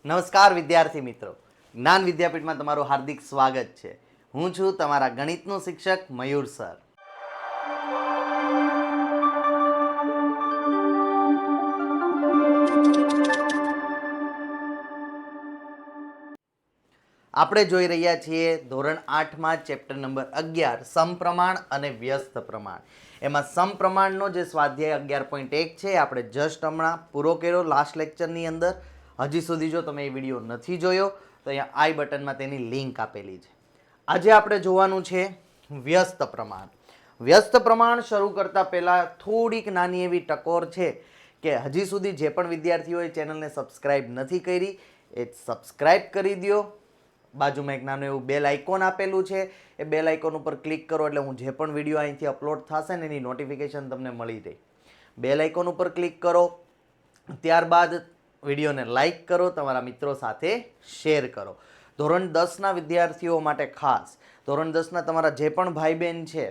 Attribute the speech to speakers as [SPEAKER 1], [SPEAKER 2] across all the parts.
[SPEAKER 1] નમસ્કાર વિદ્યાર્થી મિત્રો, જ્ઞાન વિદ્યાપીઠમાં તમારું હાર્દિક સ્વાગત છે. હું છું તમારા ગણિતનો શિક્ષક મયુર સર. આપણે જોઈ રહ્યા છીએ ધોરણ 8માં ચેપ્ટર નંબર 11 સમપ્રમાણ અને વ્યસ્ત પ્રમાણ. એમાં સમપ્રમાણનો જે સ્વાધ્યાય 11.1 છે આપણે જસ્ટ હમણાં પૂરો કર્યો લાસ્ટ લેક્ચરની અંદર. હજી સુધી જો તમે એ વિડીયો નથી જોયો તો અહીંયા આઈ બટનમાં તેની લિંક આપેલી છે. આજે આપણે જોવાનું છે વ્યસ્ત પ્રમાણ. વ્યસ્ત પ્રમાણ શરૂ કરતા પહેલાં થોડીક નાની એવી ટકોર છે કે હજી સુધી જે પણ વિદ્યાર્થીઓએ ચેનલને સબસ્ક્રાઈબ નથી કરી એ સબસ્ક્રાઈબ કરી દો. બાજુમાં એક નાનું એવું બેલ આઇકોન આપેલું છે, એ બેલ આઇકોન ઉપર ક્લિક કરો એટલે હું જે પણ વિડીયો અહીંથી અપલોડ થશે ને એની નોટિફિકેશન તમને મળી રહે. બેલ આઇકોન ઉપર ક્લિક કરો, ત્યારબાદ વિડીયોને લાઇક કરો, તમારા મિત્રો સાથે શેર કરો. ધોરણ 10ના વિદ્યાર્થીઓ માટે ખાસ, ધોરણ 10ના તમારા જે પણ ભાઈ બહેન છે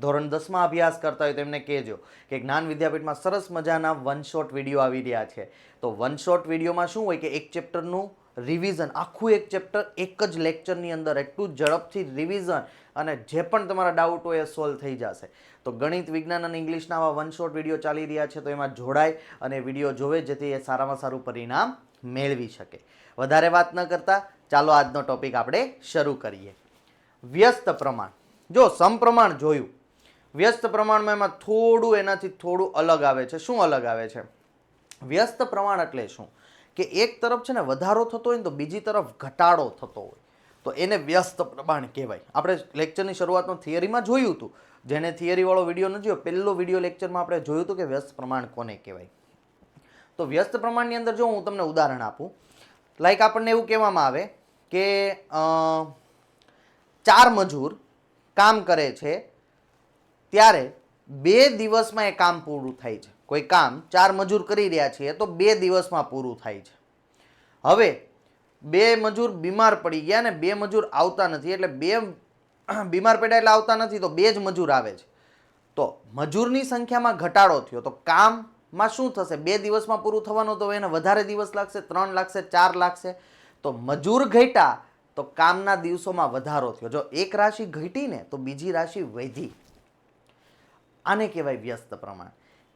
[SPEAKER 1] ધોરણ 10માં અભ્યાસ કરતા હોય તો એમને કહેજો કે જ્ઞાન વિદ્યાપીઠમાં સરસ મજાના વન શોટ વિડીયો આવી રહ્યા છે. તો વન શોટ વિડીયોમાં શું હોય કે એક ચેપ્ટરનું રિવિઝન, આખું એક ચેપ્ટર એક જ લેક્ચરની અંદર એટલું ઝડપથી રિવિઝન અને જે પણ તમારા ડાઉટ હોય એ સોલ્વ થઈ જશે. તો ગણિત, વિજ્ઞાન અને ઇંગ્લિશના આવા વન શોટ વિડીયો ચાલી રહ્યા છે તો એમાં જોડાય અને વિડીયો જોવે જેથી એ સારામાં સારું પરિણામ મેળવી શકે. વધારે વાત ન કરતા ચાલો આજનો ટોપિક આપણે શરૂ કરીએ. વ્યસ્ત પ્રમાણ. જો સમપ્રમાણ જોયું, વ્યસ્ત પ્રમાણમાં એમાં થોડું એનાથી થોડું અલગ આવે છે. શું અલગ આવે છે? વ્યસ્ત પ્રમાણ એટલે શું કે એક તરફ છે ને વધારો થતો હોય ને તો બીજી તરફ ઘટાડો થતો હોય તો એને વ્યસ્ત પ્રમાણ કહેવાય. આપણે લેક્ચરની શરૂઆતમાં થિયરીમાં જોયું હતું. જેને થિયરીવાળો વિડીયો ન જોયો, પહેલો વિડીયો લેક્ચરમાં આપણે જોયું હતું કે વ્યસ્ત પ્રમાણ કોને કહેવાય. તો વ્યસ્ત પ્રમાણની અંદર જો હું તમને ઉદાહરણ આપું, લાઈક આપણને એવું કહેવામાં આવે કે 4 મજૂર કામ કરે છે ત્યારે 2 દિવસમાં એ કામ પૂરું થાય છે. કોઈ કામ 4 મજૂર કરી રહ્યા છીએ તો 2 દિવસમાં પૂરું થાય છે. હવે 2 મજૂર બીમાર પડી ગયા ને 2 મજૂર આવતા નથી, એટલે 2 બીમાર પડ્યા એટલે આવતા નથી તો 2 જ મજૂર આવે છે. તો મજૂરની સંખ્યામાં ઘટાડો થયો તો કામમાં શું થશે? 2 દિવસમાં પૂરું થવાનું તો એને વધારે દિવસ લાગશે, 3 લાગશે, 4 લાગશે. તો મજૂર ઘટ્યા તો કામના દિવસોમાં વધારો થયો. જો એક રાશિ ઘટી ને તો બીજી રાશિ વધી. આને કહેવાય વ્યસ્ત પ્રમાણ.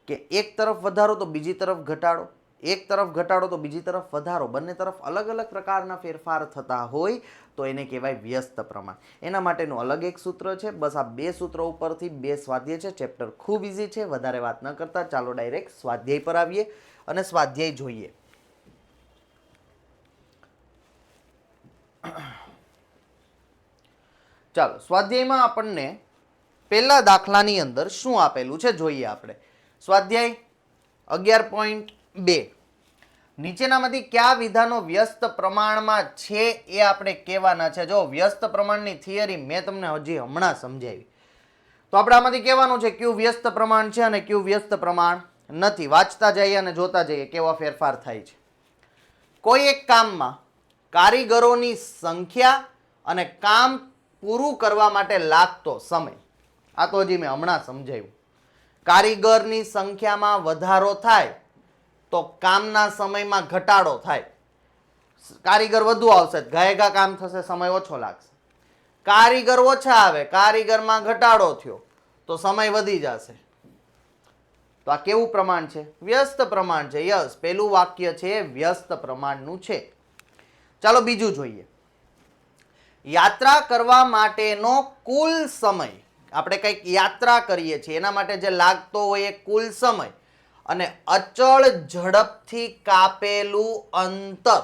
[SPEAKER 1] કે એક તરફ વધારો તો બીજી તરફ ઘટાડો, એક તરફ ઘટાડો તો બીજી તરફ વધારો, બંને તરફ અલગ અલગ પ્રકારના ફેરફાર થતા હોય તો એને કહેવાય વ્યસ્ત પ્રમાણ. એના માટેનું અલગ એક સૂત્ર છે. બસ આ 2 સૂત્રો ઉપરથી 2 સ્વાધ્યાય છે. ચેપ્ટર ખૂબ ઇઝી છે. વધારે વાત ન કરતા ચાલો ડાયરેક્ટ સ્વાધ્યાય પર આવીએ અને સ્વાધ્યાય જોઈએ. ચાલો સ્વાધ્યાયમાં આપણને પહેલા દાખલાની અંદર શું આપેલું છે જોઈએ આપણે. સ્વાધ્યાય 11.2 નીચેનામાંથી કયા વિધાનો વ્યસ્ત પ્રમાણમાં છે એ આપણે કહેવાના છે. જો વ્યસ્ત પ્રમાણની થિયરી મેં તમને હજી હમણાં સમજાવી તો આપણે આમાંથી કહેવાનું છે કયું વ્યસ્ત પ્રમાણ છે અને કયું વ્યસ્ત પ્રમાણ નથી. વાંચતા જઈએ અને જોતા જઈએ કેવા ફેરફાર થાય છે. કોઈ એક કામમાં કારીગરોની સંખ્યા અને કામ પૂરું કરવા માટે લાગતો સમય, આ તો હજી મેં હમણાં સમજાવ્યું. કારીગરની સંખ્યામાં વધારો થાય તો કામના સમયમાં ઘટાડો થાય. કારીગર વધુ આવશે, ઘાયઘા કામ થશે, સમય ઓછો લાગશે. કારીગર ઓછા આવે, કારીગરમાં ઘટાડો થયો તો સમય વધી જશે. તો આ કેવું પ્રમાણ છે? વ્યસ્ત પ્રમાણ છે. યસ, પહેલું વાક્ય છે વ્યસ્ત પ્રમાણનું છે. ચાલો બીજું જોઈએ. યાત્રા કરવા માટેનો કુલ સમય, આપણે કંઈક યાત્રા કરીએ છીએ એના માટે જે લાગતો હોય એ કુલ સમય અને અચળ ઝડપથી કાપેલું અંતર,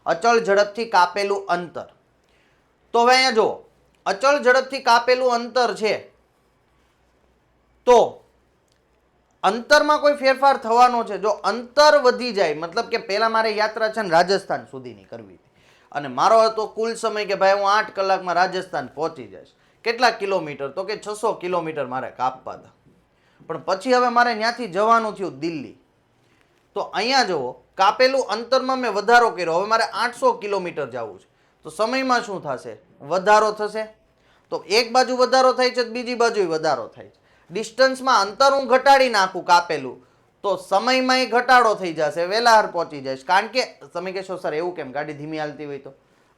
[SPEAKER 1] અચળ ઝડપથી કાપેલું અંતર. તો હવે અહીંયા જુઓ, અચળ ઝડપથી કાપેલું અંતર છે તો અંતરમાં કોઈ ફેરફાર થવાનો છે. જો અંતર વધી જાય, મતલબ કે પહેલા મારે યાત્રા છે ને રાજસ્થાન સુધીની કરવી હતી અને મારો હતો કુલ સમય કે ભાઈ હું 8 કલાકમાં રાજસ્થાન પહોંચી જઈશ. કેટલા કિલોમીટર? તો કે 600 કિલોમીટર મારે કાપવા હતા. પણ પછી હવે મારે ત્યાંથી જવાનું થયું દિલ્હી. તો અહીંયા જુઓ, કાપેલું અંતરમાં મેં વધારો કર્યો, હવે મારે 800 કિલોમીટર જવું છે. તો સમયમાં શું થશે? વધારો થશે. તો એક બાજુ વધારો થાય છે, બીજી બાજુ વધારો થાય છે. ડિસ્ટન્સમાં અંતર હું ઘટાડી નાખું કાપેલું તો સમયમાં ઘટાડો થઈ જશે, વહેલા પહોંચી જઈશ. કારણ કે તમે કહેશો સર એવું કેમ, ગાડી ધીમી હાલતી હોય તો?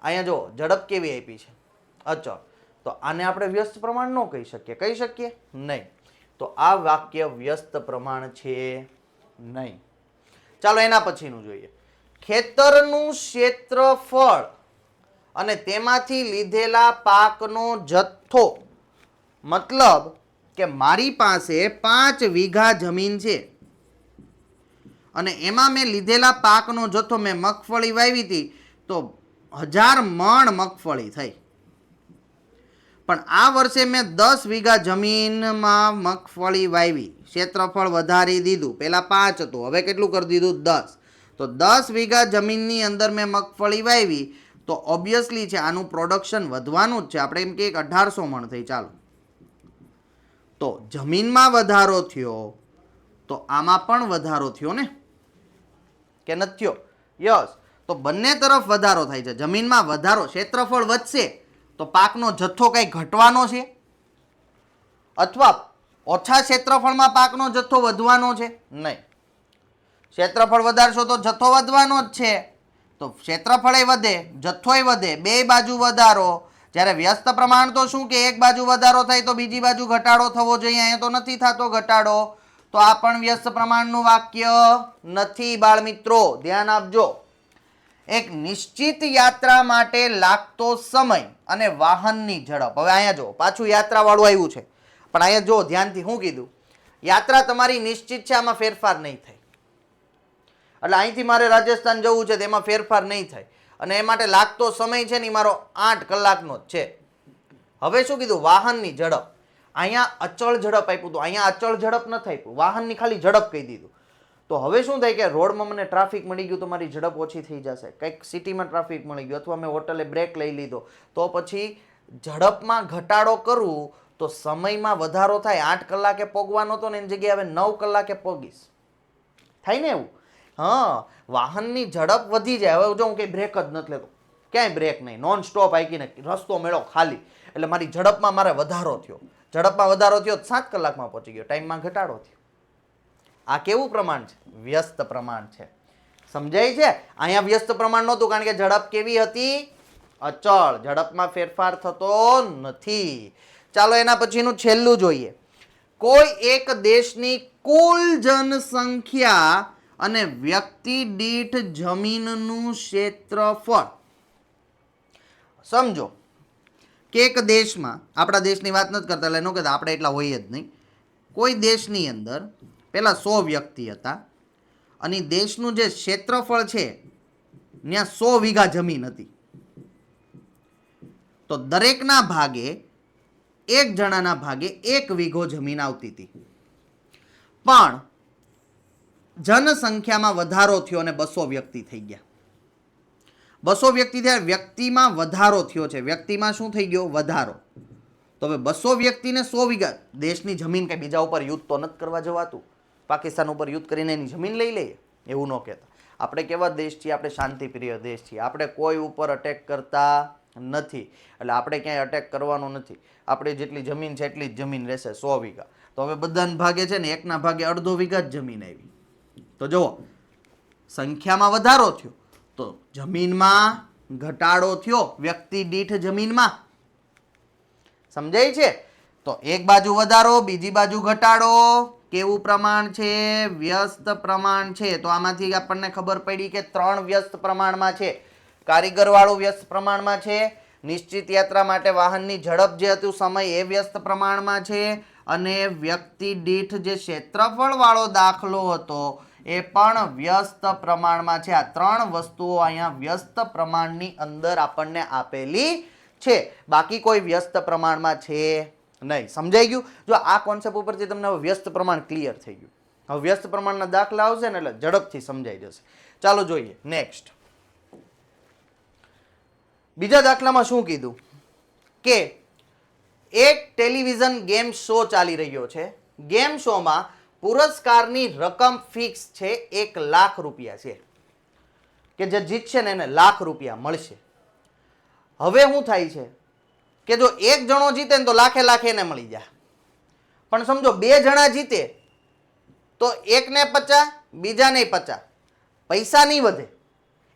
[SPEAKER 1] અહીંયા જો ઝડપ કેવી આપી છે, અચળ. તો આને આપણે વ્યસ્ત પ્રમાણ ન કહી શકીએ. કહી શકીએ? નહીં. તો આ વાક્ય વ્યસ્ત પ્રમાણ છે નહીં. ચાલો એના પછીનું જોઈએ. ખેતરનું ક્ષેત્રફળ અને તેમાંથી લીધેલા પાકનો જથ્થો. મતલબ કે મારી પાસે 5 વીઘા જમીન છે અને એમાં મેં લીધેલા પાકનો જથ્થો, મેં મગફળી વાવી હતી તો 1000 મણ મગફળી થઈ. પણ આ વર્ષે મેં 10 વીઘા જમીનમાં મગફળી વાવી, ક્ષેત્રફળ વધારી દીધું. પહેલા 5 હતું, હવે કેટલું કરી દીધું? 10. તો 10 વીઘા જમીનની અંદર મેં મગફળી વાવી, તો ઓબ્વિયસલી છે આનું પ્રોડક્શન વધવાનું જ છે. આપણે એમ કહીએ કે 1800 મણ થઈ. ચાલો, તો જમીનમાં વધારો થયો તો આમાં પણ વધારો થયો ને, કે નથી થયો? યસ. તો બંને તરફ વધારો થાય છે. જમીનમાં વધારો, ક્ષેત્રફળ વધશે તો પાકનો જથ્થો કઈ ઘટવાનો છે? અથવા ઓછા ક્ષેત્રફળમાં પાકનો જથ્થો વધવાનો છે? નહીં. ક્ષેત્રફળ વધારશો તો જથ્થો વધવાનો જ છે. તો ક્ષેત્રફળ વધે, જથ્થોય વધે, બે બાજુ વધારો. જ્યારે વ્યસ્ત પ્રમાણ તો શું કે એક બાજુ વધારો થાય તો બીજી બાજુ ઘટાડો થવો જોઈએ. અહીંયા તો નથી થતો ઘટાડો, તો આ પણ વ્યસ્ત પ્રમાણનું વાક્ય નથી. બાળ મિત્રો ધ્યાન આપજો. એક નિશ્ચિત યાત્રા માટે લાગતો સમય અને વાહનની ઝડપ. હવે અહીંયા જો પાછું યાત્રા વાળું આવ્યું છે, પણ અહીંયા જો ધ્યાનથી શું કીધું? યાત્રા તમારી નિશ્ચિત છે, આમાં ફેરફાર નહીં થાય. એટલે અહીંથી મારે રાજસ્થાન જવું છે તેમાં ફેરફાર નહીં થાય. અને એ માટે લાગતો સમય છે ને એ મારો 8 કલાકનો જ છે. હવે શું કીધું? વાહનની ઝડપ. અહીંયા અચળ ઝડપ આપ્યું હતું, અહીંયા અચળ ઝડપ નથી આપ્યું, વાહનની ખાલી ઝડપ કહી દીધું. તો હવે શું થાય કે રોડમાં મને ટ્રાફિક મળી ગયું તો મારી ઝડપ ઓછી થઈ જશે. કંઈક સિટીમાં ટ્રાફિક મળી ગયું અથવા મેં હોટલે બ્રેક લઈ લીધો તો પછી ઝડપમાં ઘટાડો કરું તો સમયમાં વધારો થાય. 8 કલાકે પહોંચવાનો હતો ને એની જગ્યાએ હવે 9 કલાકે પહોંચીશ. થાય ને એવું? હા, વાહનની ઝડપ વધી જાય. હવે જો હું કંઈ બ્રેક જ નથી લેતો, ક્યાંય બ્રેક નહીં, નોન સ્ટોપ આવીને રસ્તો મેળો ખાલી, એટલે મારી ઝડપમાં મારે વધારો થયો. ઝડપમાં વધારો થયો 7 કલાકમાં પહોંચી ગયો, ટાઈમમાં ઘટાડો થયો. આ કેવું પ્રમાણ છે? વ્યસ્ત પ્રમાણ છે. સમજાય છે? અહીંયા વ્યસ્ત પ્રમાણ નહોતું કારણ કે ઝડપ કેવી હતી? અચળ. ઝડપમાં ફેરફાર થતો નથી. ચાલો એના પછીનું છેલ્લું જોઈએ. કોઈ એક દેશની કુલ જનસંખ્યા અને વ્યક્તિ દીઠ જમીનનું ક્ષેત્રફળ. સમજો કે એક દેશમાં, આપણા દેશની વાત નથી કરતા એટલે ન કહેતા આપણે એટલા હોઈએ જ નહીં, કોઈ દેશની અંદર પહેલાં 100 વ્યક્તિ હતા અને દેશનું જે ક્ષેત્રફળ છે ત્યાં 100 વીઘા જમીન હતી. તો દરેકના ભાગે, એક જણાના ભાગે 1 વીઘો જમીન આવતી હતી. પણ જનસંખ્યામાં વધારો થયો અને 200 વ્યક્તિ થઈ ગયા. 200 વ્યક્તિ થયા, વ્યક્તિમાં વધારો થયો છે. વ્યક્તિમાં શું થઈ ગયો? વધારો. તો હવે 200 વ્યક્તિને 100 વીઘા, દેશની જમીન કઈ બીજા ઉપર યુદ્ધ તો નથી કરવા જવાતું. પાકિસ્તાન ઉપર યુદ્ધ કરીને એની જમીન લઈ લઈએ એવું ન કહેતા. આપણે કેવા દેશ છીએ? આપણે શાંતિપ્રિય દેશ છીએ. આપણે કોઈ ઉપર અટેક કરતા નથી. એટલે આપણે ક્યાંય અટેક કરવાનો નથી. આપણે જેટલી જમીન છે એટલી જ જમીન રહેશે, 100 વીઘા. તો હવે બધાના ભાગે છે ને એકના ભાગે અડધો વીઘા જ જમીન આવી. તો જુઓ, સંખ્યામાં વધારો થયો તો જમીનમાં ઘટાડો થયો, વ્યક્તિ દીઠ જમીનમાં. સમજાય છે? તો એક બાજુ વધારો, બીજી બાજુ ઘટાડો. કેવું પ્રમાણ છે? વ્યસ્ત પ્રમાણ છે. તો આમાંથી આપણને ખબર પડી કે 3 વ્યસ્ત પ્રમાણમાં છે. કારીગર વાળું વ્યસ્ત પ્રમાણમાં છે, નિશ્ચિત યાત્રા માટે વાહનની ઝડપ જે હતું સમય એ વ્યસ્ત પ્રમાણમાં છે, અને વ્યક્તિ દીઠ જે ક્ષેત્રફળ વાળો દાખલો હતો એ પણ વ્યસ્ત પ્રમાણમાં છે. આ 3 વસ્તુઓ અહીંયા વ્યસ્ત પ્રમાણની અંદર આપણને આપેલી છે. બાકી કોઈ વ્યસ્ત પ્રમાણમાં છે નહીં. સમજાઈ ગયું? જો આ કોન્સેપ્ટ ઉપરથી તમને હવે વ્યસ્ત પ્રમાણ ક્લિયર થઈ ગયું. હવે વ્યસ્ત પ્રમાણના દાખલા આવશે ને એટલે ઝડપથી સમજાઈ જશે. ચાલો જોઈએ નેક્સ્ટ. બીજા દાખલામાં શું કીધું કે એક ટેલિવિઝન ગેમ શો ચાલી રહ્યો છે. ગેમ શોમાં પુરસ્કારની રકમ ફિક્સ છે, 1 લાખ રૂપિયા છે, કે જે જીતશે ને એને ₹1,00,000 મળશે. હવે શું થાય છે કે જો એક જણો જીતે ને તો લાખે લાખ એને મળી જાય, પણ સમજો 2 જણા જીતે તો એકને 50, બીજાને 50, પૈસા નહીં વધે,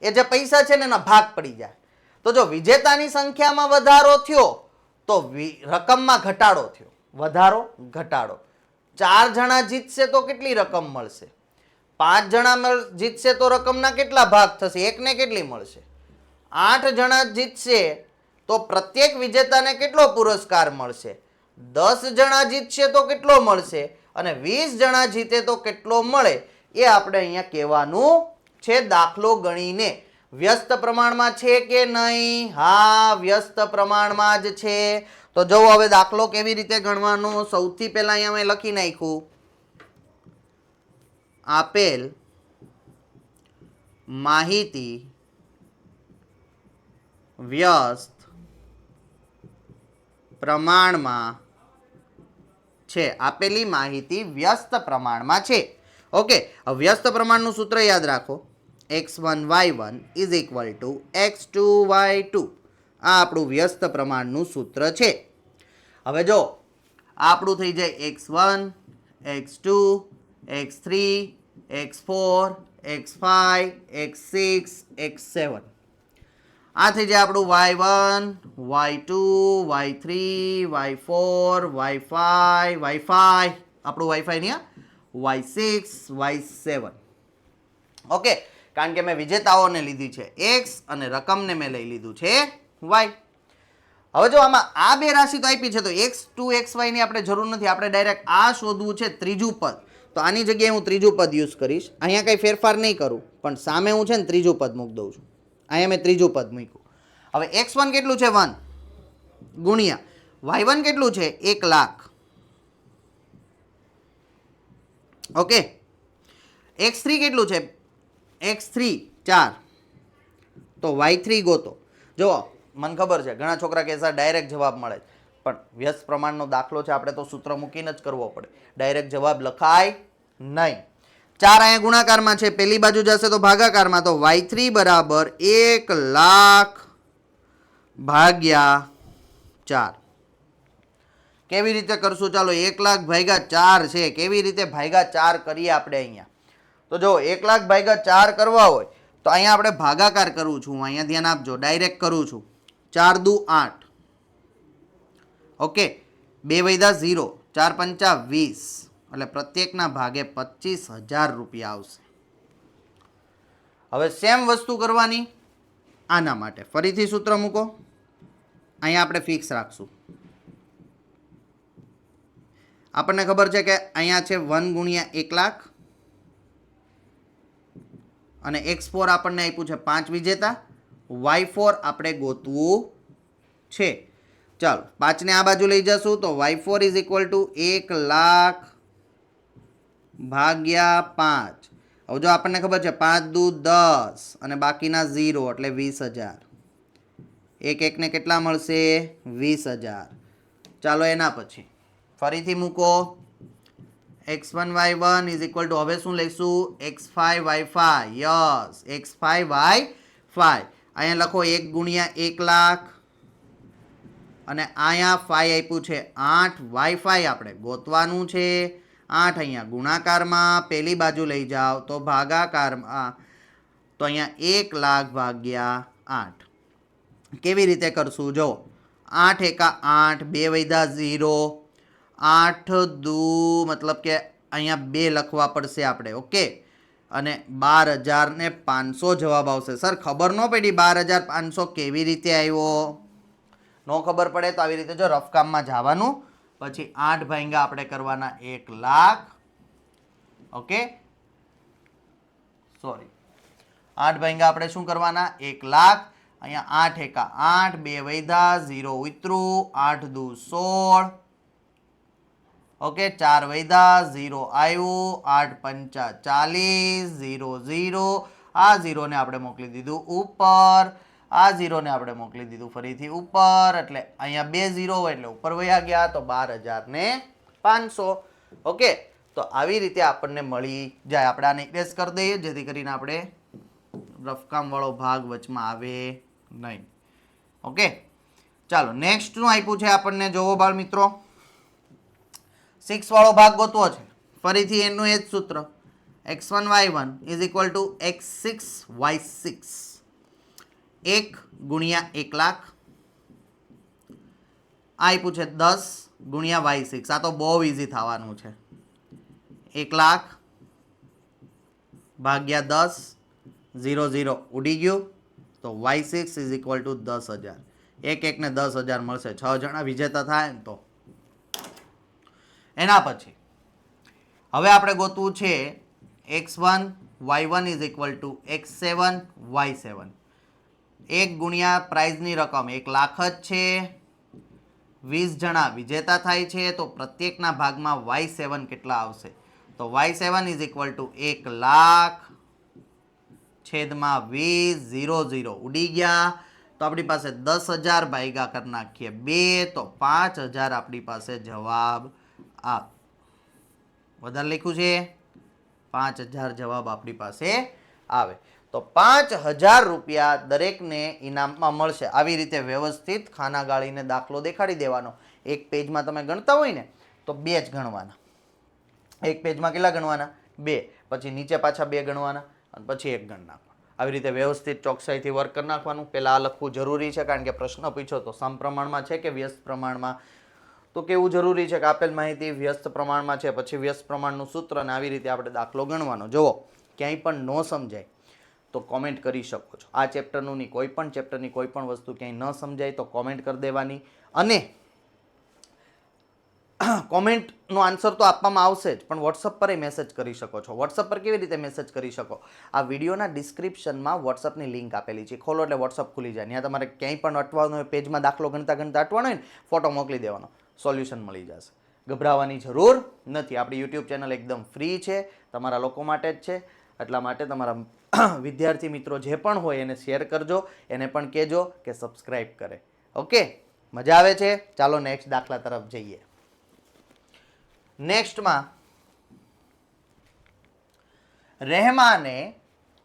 [SPEAKER 1] એ જે પૈસા છે ને એના ભાગ પડી જાય. તો જો વિજેતાની સંખ્યામાં વધારો થયો તો રકમમાં ઘટાડો થયો, વધારો ઘટાડો. 4 જણા જીતશે તો કેટલી રકમ મળશે? 5 જણા જીતશે તો રકમના કેટલા ભાગ થશે? એકને કેટલી મળશે? 8 જણા જીતશે તો પ્રત્યેક વિજેતાને કેટલો પુરસ્કાર મળશે? 10 જણા જીતશે તો કેટલો મળશે? અને 20 જણા જીતે તો કેટલો મળે? એ આપણે અહીંયા કહેવાનું છે દાખલો ગણીને. વ્યસ્ત પ્રમાણમાં છે કે નહીં? હા, વ્યસ્ત પ્રમાણમાં જ છે. તો જો હવે દાખલો કેવી રીતે ગણવાનો? સૌથી પહેલા અહીંયા મેં લખી નાખ્યું, આપેલ માહિતી વ્યસ્ત પ્રમાણમાં છે. આપેલી માહિતી વ્યસ્ત પ્રમાણમાં છે. ઓકે, વ્યસ્ત પ્રમાણનું સૂત્ર યાદ રાખો, x1 y1 is equal to x2 y2. આ આપણું વ્યસ્ત પ્રમાણનું સૂત્ર છે. હવે જો આપણું થઈ જાય x1, x2, x3, x4, x5, x6, x7. આ થઈ જાય આપણું y1, y2, y3, y4, y5, આપણું y5 ને y6, y7. ઓકે, કારણ કે મેં વિજેતાઓને લીધી છે x અને રકમને મેં લઈ લીધું છે y. હવે જો આમાં આ બે રાશિ તો આપી છે તો x2 xy ની આપણે જરૂર નથી, આપણે ડાયરેક્ટ આ શોધવું છે ત્રીજું પદ. તો આની જગ્યાએ હું ત્રીજું પદ યુઝ કરીશ. અહીંયા કંઈ ફેરફાર નહીં કરું, પણ સામે હું છે ને ત્રીજું પદ મૂકી દઉં છું. અહીંયા મેં ત્રીજું પદ મૂક્યું. હવે x1 કેટલું છે? 1 ગુણ્યા y1 કેટલું છે? 1 લાખ. ઓકે, x3 કેટલું છે? x3 4. તો y3 ગોતો. જો મને ખબર છે ઘણા છોકરા કહેતા ડાયરેક્ટ જવાબ મળે, પણ વ્યસ્ત પ્રમાણનો દાખલો છે, આપણે તો સૂત્ર મૂકીને જ કરવો પડે, ડાયરેક્ટ જવાબ લખાય નહીં. 4 અહીંયા ગુણાકારમાં છે, પેલી બાજુ જશે તો ભાગાકારમાં. તો y3 બરાબર 1 લાખ ભાગ્યા 4. કેવી રીતે કરશું? ચાલો 1 લાખ ભાગ્યા 4 છે, કેવી રીતે ભાગ્યા 4 કરીએ આપણે અહીંયા? તો જો 1 લાખ ભાગ્યા 4 કરવા હોય તો અહીંયા આપણે ભાગાકાર કરું છું. અહીંયા ધ્યાન આપજો, ડાયરેક્ટ કરું છું. 4 દુ 8. ઓકે, 2 વૈધા 0, 4 પંચા 20, એટલે પ્રત્યેકના ભાગે 25,000 રૂપિયા આવશે. હવે સેમ વસ્તુ કરવાની આના માટે. ફરીથી સૂત્ર મૂકો, અહીંયા આપણે ફિક્સ રાખશું. આપણને ખબર છે કે અહીંયા છે 1 ગુણ્યા 1 લાખ અને x4 આપણને આપ્યું છે 5 વિજેતા, y4 આપણે ગોતવું છે. ચાલો 5 ને આ બાજુ લઈ જશું તો y4 is equal to 1 lakh ભાગ્યા 5. હવે જો આપણને ખબર છે 5 દુ 10 અને બાકીના 0 એટલે 20,000. એક એકને કેટલા મળશે? 20,000. ચાલો એના પછી ફરીથી મૂકો, x1 y1 is equal to, હવે શું લઈશું? x5 y5. Yes, x5 y5. અહીંયા લખો 1 ગુણ્યા 1 લાખ અને અહીંયા 5 આપ્યું છે 8, y5 આપણે ગોતવાનું છે. 8 અહીંયા ગુણાકારમાં, પેલી બાજુ લઈ જાઓ તો ભાગાકારમાં. તો અહીંયા 1 લાખ ભાગ્યા 8. કેવી રીતે કરશું? જો 8 એકા 8, 2 વૈધા 0, 8 દુ મતલબ કે અહીંયા 2 લખવા પડશે આપણે. ઓકે, અને 12,500 જવાબ આવશે. સર ખબર ન પડી 12,500 કેવી રીતે આવ્યો? ન ખબર પડે તો આવી રીતે જો રફકામમાં જવાનું, પછી 8 ભાગ્યા આપણે કરવાના 1 લાખ. ઓકે, સોરી, 8 ભાગ્યા આપણે શું કરવાના? 1 લાખ. અહીંયા 8 એકા 8, 2 વૈધા 0 ઉતરું, 8 દુ 16. ઓકે, 4 વૈધા 0 આવ્યું, 8 પંચા 40, 0 0. આ 0 ને આપણે મોકલી દીધું ઉપર, આ 0 ને આપણે મોકલી દીધું ફરીથી ઉપર, એટલે અહીંયા 2 0 હોય એટલે ઉપર વયા ગયા, તો 12,500. ઓકે, તો આવી રીતે આપણને મળી જાય. આપણે આને ઇરેઝ કરી દઈએ જેથી કરીને આપણે રફકામ વાળો ભાગ વચમાં આવે નહીં. ઓકે, ચાલો નેક્સ્ટ નું આપ્યું છે આપણને, જોવો બાળ મિત્રો, 6 વાળો ભાગ ગોતવો છે. ફરીથી એનું એ જ સૂત્ર x1 y1 is equal to x6 y6 1 ગુણ્યા 1 લાખ આ આપ્યું છે 10 ગુણ્યા y6 આ તો બહુ ઇઝી થવાનું છે 1 લાખ ભાગ્યા 10 0 0 ઉડી ગયું તો y6 ઇઝ ઇક્વલ ટુ 10,000 એક એકને 10,000 મળશે 6 જણા વિજેતા થાય ને તો એના પછી હવે આપણે ગોતવું છે x1 y1 is equal to x7 y7 એક ગુણ્યા પ્રાઇઝની રકમ 1 લાખ જ છે 20 જણા વિજેતા થાય છે તો પ્રત્યેકના ભાગમાં y7 કેટલા આવશે તો y7 is equal to 1 lakh છેદમાં 20 0 0 ઉડી ગયા તો આપણી પાસે 10,000 ભાગ્યા કરી નાખીએ 2 તો 5,000 આપણી પાસે જવાબ આ વધારે લખ્યું છે 5,000 જવાબ આપણી પાસે આવે તો 5,000 રૂપિયા દરેકને ઇનામમાં મળશે આવી રીતે વ્યવસ્થિત ખાના ગાળીને દાખલો દેખાડી દેવાનો એક પેજમાં તમે ગણતા હોય ને તો 2 જ ગણવાના એક પેજમાં કેટલા ગણવાના 2 પછી નીચે પાછા 2 ગણવાના અને પછી 1 ગણ નાખવાનું આવી રીતે વ્યવસ્થિત ચોકસાઈથી વર્ક કરી નાખવાનું પહેલાં આ લખવું જરૂરી છે કારણ કે પ્રશ્ન પૂછ્યો તો સમપ્રમાણમાં છે કે વ્યસ્ત પ્રમાણમાં તો કેવું જરૂરી છે કે આપેલ માહિતી વ્યસ્ત પ્રમાણમાં છે પછી વ્યસ્ત પ્રમાણનું સૂત્ર અને આવી રીતે આપણે દાખલો ગણવાનો જુઓ ક્યાંય પણ ન સમજાય તો કોમેન્ટ કરી શકો છો આ ચેપ્ટરનું ની કોઈ પણ ચેપ્ટરની કોઈ પણ વસ્તુ ક્યાંય ન સમજાય તો કોમેન્ટ કરી દેવાની અને કોમેન્ટનો આન્સર તો આપવામાં આવશે જ પણ વોટ્સઅપ પર મેસેજ કરી શકો છો વોટ્સઅપ પર કેવી રીતે મેસેજ કરી શકો આ વિડીયોના ડિસ્ક્રિપ્શનમાં વોટ્સઅપની લિંક આપેલી છે ખોલો એટલે વોટ્સઅપ ખુલી જાય ત્યાં તમારે ક્યાંય પણ અટવાનું હોય પેજમાં દાખલો ગણતા ગણતા અટવાનો હોય ને ફોટો મોકલી દેવાનો સોલ્યુશન મળી જશે ગભરાવાની જરૂર નથી આપણી યુટ્યુબ ચેનલ એકદમ ફ્રી છે તમારા લોકો માટે જ છે એટલા માટે તમારા વિદ્યાર્થી મિત્રો જે પણ હોય એને શેર કરજો એને પણ કહેજો કે સબસ્ક્રાઈબ કરે ઓકે મજા આવે છે ચાલો નેક્સ્ટ દાખલા તરફ જઈએ નેક્સ્ટમાં રહેમાને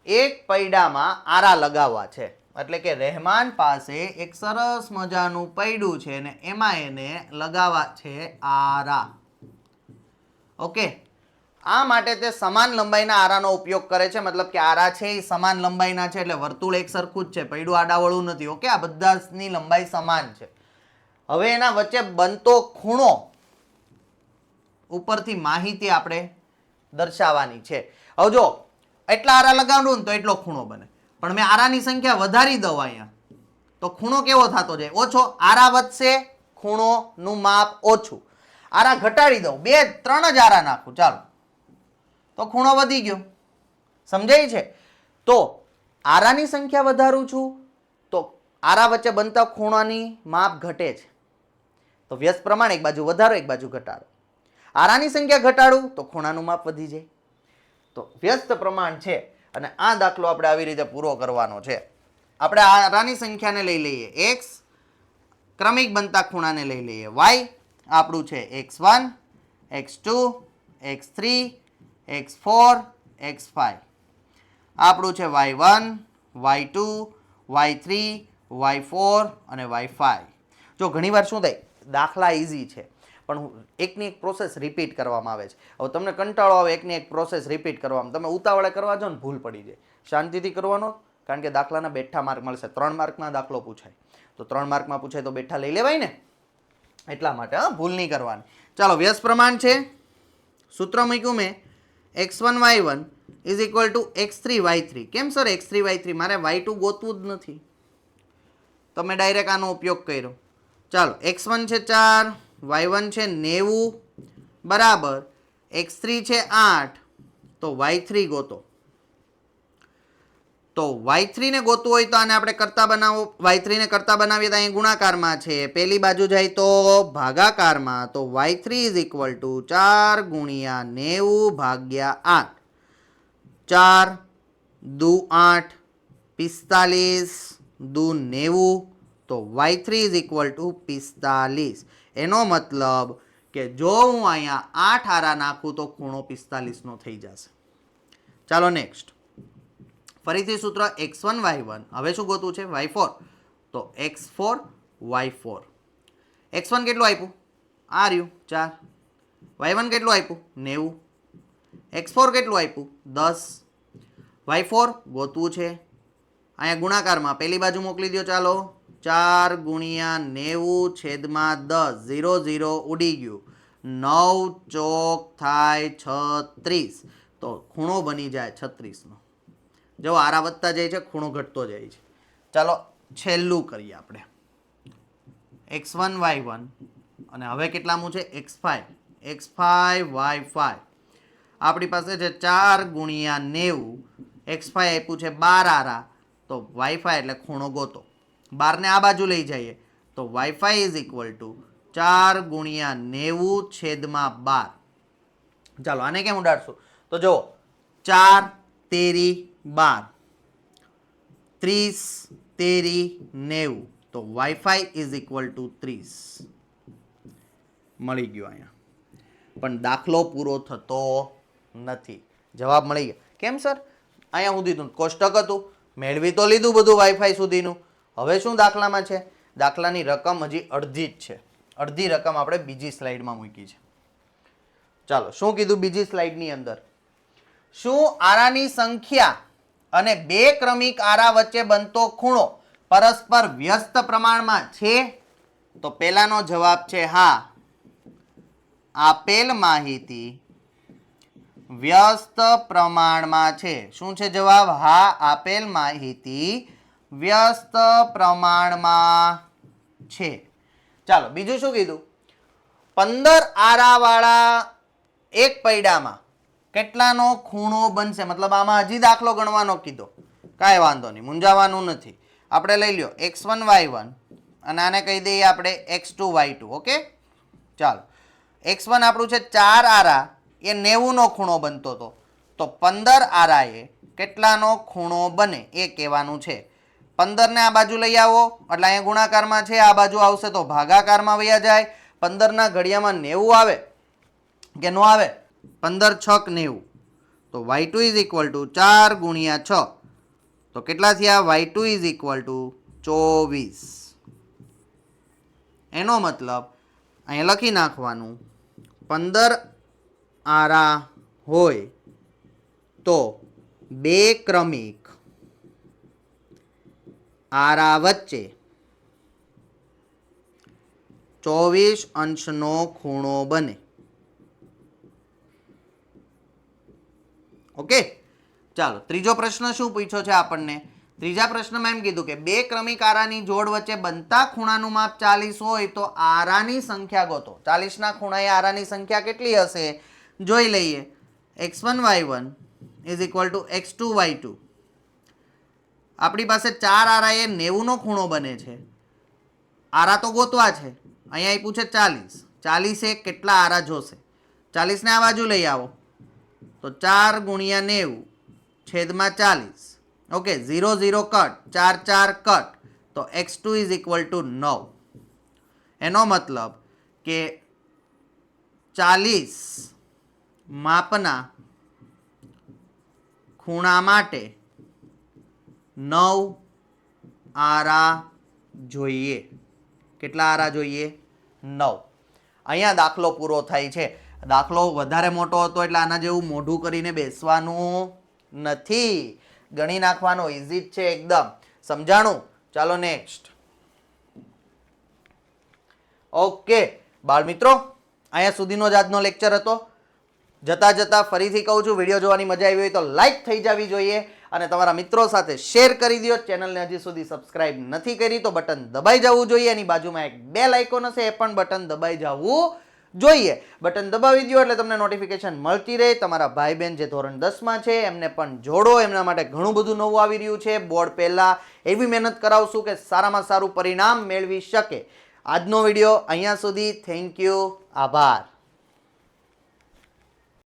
[SPEAKER 1] એક પૈડામાં આરા લગાવવા છે એટલે કે રહેમાન પાસે એક સરસ મજાનું પૈડું છે અને એમાં એને લગાવવા છે આરા ઓકે આ માટે તે સમાન લંબાઈના આરાનો ઉપયોગ કરે છે મતલબ કે આરા છે એ સમાન લંબાઈના છે એટલે વર્તુળ એક સરખું જ છે પૈડું આડાવળું નથી ઓકે આ બધાની લંબાઈ સમાન છે હવે એના વચ્ચે બનતો ખૂણો ઉપરથી માહિતી આપણે દર્શાવવાની છે હવે જો એટલા આરા લગાવડું ને તો એટલો ખૂણો બને પણ મેં આરાની સંખ્યા વધારી દઉં અહીંયા તો ખૂણો કેવો થતો જાય ઓછો આરા વધશે ખૂણોનું માપ ઓછું આરા ઘટાડી દઉં 2-3 જ આરા નાખું ચાલો તો ખૂણો વધી ગયો સમજાય છે તો આરાની સંખ્યા વધારું છું તો આરા વચ્ચે બનતા ખૂણાની માપ ઘટે છે તો વ્યસ્ત પ્રમાણ એક બાજુ વધારો એક બાજુ ઘટાડો આરાની સંખ્યા ઘટાડું તો ખૂણાનું માપ વધી જાય તો વ્યસ્ત પ્રમાણ છે અને આ દાખલો આપણે આવી રીતે પૂરો કરવાનો છે આપણે આરાની સંખ્યાને લઈ લઈએ x ક્રમિક બનતા ખૂણાને લઈ લઈએ y આપણું છે x1 x2 x3 x4 x5 આપણું છે y1 y2 y3 y4 અને y5 જો ઘણીવાર શું થાય દાખલા ઇઝી છે પણ એકની એક પ્રોસેસ રિપીટ કરવામાં આવે છે હવે તમને કંટાળો આવે એકની એક પ્રોસેસ રિપીટ કરવામાં તમે ઉતાવળે કરવા જો ને ભૂલ પડી જાય શાંતિથી કરવાનો કારણ કે દાખલાના બેઠા માર્ક મળશે 3 માર્કમાં દાખલો પૂછાય તો 3 માર્કમાં પૂછાય તો બેઠા લઈ લેવાય ને એટલા માટે ભૂલ નહીં કરવાની ચાલો વ્યસ્ત પ્રમાણ છે સૂત્ર મૂક્યું મેં x1 y1 is equal to x3 y3 કેમ સર x3 y3 મારે y2 ગોતવું જ નથી તમે ડાયરેક્ટ આનો ઉપયોગ કર્યો ચાલો x1 છે 4 y1 છે 90 બરાબર x3 છે 8 તો y3 ગોતો તો y3 ને ગોતવું હોય તો આને આપણે કરતા બનાવો y3 ને કરતા બનાવીએ તો અહીં ગુણાકારમાં છે પેલી બાજુ જાય તો ભાગાકારમાં તો y3 ઇઝ ઇક્વલ ટુ 4 ગુણ્યા 90 ભાગ્યા 8 4 દુ 8 45 દુ 90 તો y3 ઇઝ ઇક્વલ ટુ 45 એનો મતલબ કે જો હું અહીંયા 8 આરા નાખું તો ખૂણો 45 નો થઈ જશે ચાલો નેક્સ્ટ ફરીથી સૂત્ર x1 y1 હવે શું ગોતવું છે y4 તો x4 y4 x1 કેટલું આપ્યું આ રહ્યું 4 y1 કેટલું આપ્યું 90 x4 કેટલું આપ્યું 10, y4 ગોતવું છે, અહીંયા ગુણાકારમાં પેલી બાજુ મોકલી દો. ચાલો 4 ગુણ્યા 90 છેદમાં 10, 0 0 ઉડી ગયું, 9 ચોક થાય 36, તો ખૂણો બની જાય 36નો. જો આરા વધતા જાય છે, ખૂણો ઘટતો જાય છે. ચાલો છેલ્લું કરીએ આપણે, x1 y1 અને હવે કેટલામું છે x5, x5 y5. આપણી પાસે છે 4 ગુણ્યા 90, x5 આપ્યું છે 12 આરા, તો y5 એટલે ખૂણો ગોતો. 12 ને આ બાજુ લઈ જઈએ તો y5 ઇઝ ઇક્વલ ટુ 4 ગુણ્યા 90 છેદમાં 12. ચાલો આને કેમ ઉડાડશું? તો જો 4 તેરી 12, 30 તેરી 90, તો y5 ઇઝ ઇક્વલ ટુ 30 મળી ગયો અહીંયા. પણ દાખલો પૂરો થતો નથી. જવાબ મળી ગયો. કેમ સર? અહીંયા સુધીનું કોષ્ટક હતું, મેળવી તો લીધું બધું વાઈફાઈ સુધીનું. હવે શું દાખલામાં છે? દાખલાની રકમ હજી અડધી જ છે. અડધી રકમ આપણે બીજી સ્લાઇડમાં મૂકી છે. ચાલો શું કીધું બીજી સ્લાઇડની અંદર? શું આરાની સંખ્યા અને બે ક્રમિક આરા વચ્ચે બનતો ખૂણો પરસ્પર વ્યસ્ત પ્રમાણમાં છે? તો પહેલાનો જવાબ છે હા. આપેલ માહિતી વ્યસ્ત પ્રમાણમાં છે. શું છે જવાબ? હા, આપેલ માહિતી વ્યસ્ત પ્રમાણમાં છે. ચાલો બીજું શું કીધું? 15 આરાવાળા એક પૈડામાં કેટલાનો ખૂણો બનશે? મતલબ આમાં હજી દાખલો ગણવાનો કીધો. કાંઈ વાંધો નહીં, મૂંઝાવાનું નથી. આપણે લઈ લ્યો x1 y1 અને આને કહી દઈએ આપણે x2 y2. ઓકે, ચાલો x1 આપણું છે 4 આરા, એ 90 નો ખૂણો બનતો હતો, તો 15 આરાએ કેટલાનો ખૂણો બને એ કહેવાનું છે. 15 ને આ બાજુ લઈ આવો એટલે અહીંયા ગુણાકારમાં છે, આ બાજુ આવશે તો ભાગાકારમાં વયા જાય. 15 ના ઘડિયામાં 90 આવે કે ન આવે? 15 છક 90, તો y2 ઇઝ ઇક્વલ ટુ 4 ગુણ્યા 6, તો કેટલા થયા? y2 is equal to 24. એનો મતલબ અહીંયા લખી નાખવાનું, 15 આરા હોય તો બે ક્રમિક આરા વચ્ચે 24 અંશનો ખૂણો બને. ઓકે, ચાલો ત્રીજો પ્રશ્ન શું પૂછ્યો છે આપણને? ત્રીજા પ્રશ્નમાં એમ કીધું કે બે ક્રમિક આરાની જોડ વચ્ચે બનતા ખૂણાનું માપ 40 હોય તો આરાની સંખ્યા ગોતો. 40 ના ખૂણાએ આરાની સંખ્યા કેટલી હશે? જોઈ લઈએ. x1 y1 is equal to x2 y2. આપણી પાસે 4 આરાએ 90 નો ખૂણો બને છે. આરા તો ગોતવા છે. અહીંયા આપ્યું છે 40. 40 એ કેટલા આરા જોશે? 40 ને આ બાજુ લઈ આવો તો 4 ગુણ્યા 90 છેદમાં 40. ઓકે, 0 0 કટ, 4 4 કટ, તો x2 ઇઝ ઇક્વલ ટુ 9. એનો મતલબ કે 40 માપના ખૂણા માટે 9 આરા જોઈએ. કેટલા આરા જોઈએ? 9. અહીંયા દાખલો પૂરો થાય છે. દાખલો વધારે મોટો હતો એટલે આના જેવું મોઢું કરીને બેસવાનું નથી, ગણી નાખવાનો. ઇઝી જ છે એકદમ. સમજાણું? ચાલો નેક્સ્ટ. ઓકે બાળ મિત્રો, અહીંયા સુધીનો જ આજનો લેક્ચર હતો. જતા જતા ફરીથી કહું છું, વિડીયો જોવાની મજા આવી હોય તો લાઈક થઈ જવી જોઈએ અને તમારા મિત્રો સાથે શેર કરી દો. ચેનલને હજી સુધી સબસ્ક્રાઇબ નથી કરી તો બટન દબાઈ જવું જોઈએ. એની બાજુમાં એક બેલ આઇકોન હશે, એ પણ બટન દબાઈ જવું જોઈએ. બટન દબાવી દો એટલે તમને નોટિફિકેશન મળતી રહે. તમારા ભાઈ બહેન જે ધોરણ 10માં છે એમને પણ જોડો. એમના માટે ઘણું બધું નવું આવી રહ્યું છે. બોર્ડ પહેલા એવી મહેનત કરાવશું કે સારામાં સારું પરિણામ મેળવી શકે. આજનો વિડીયો અહીંયા સુધી. થેન્ક યુ, આભાર.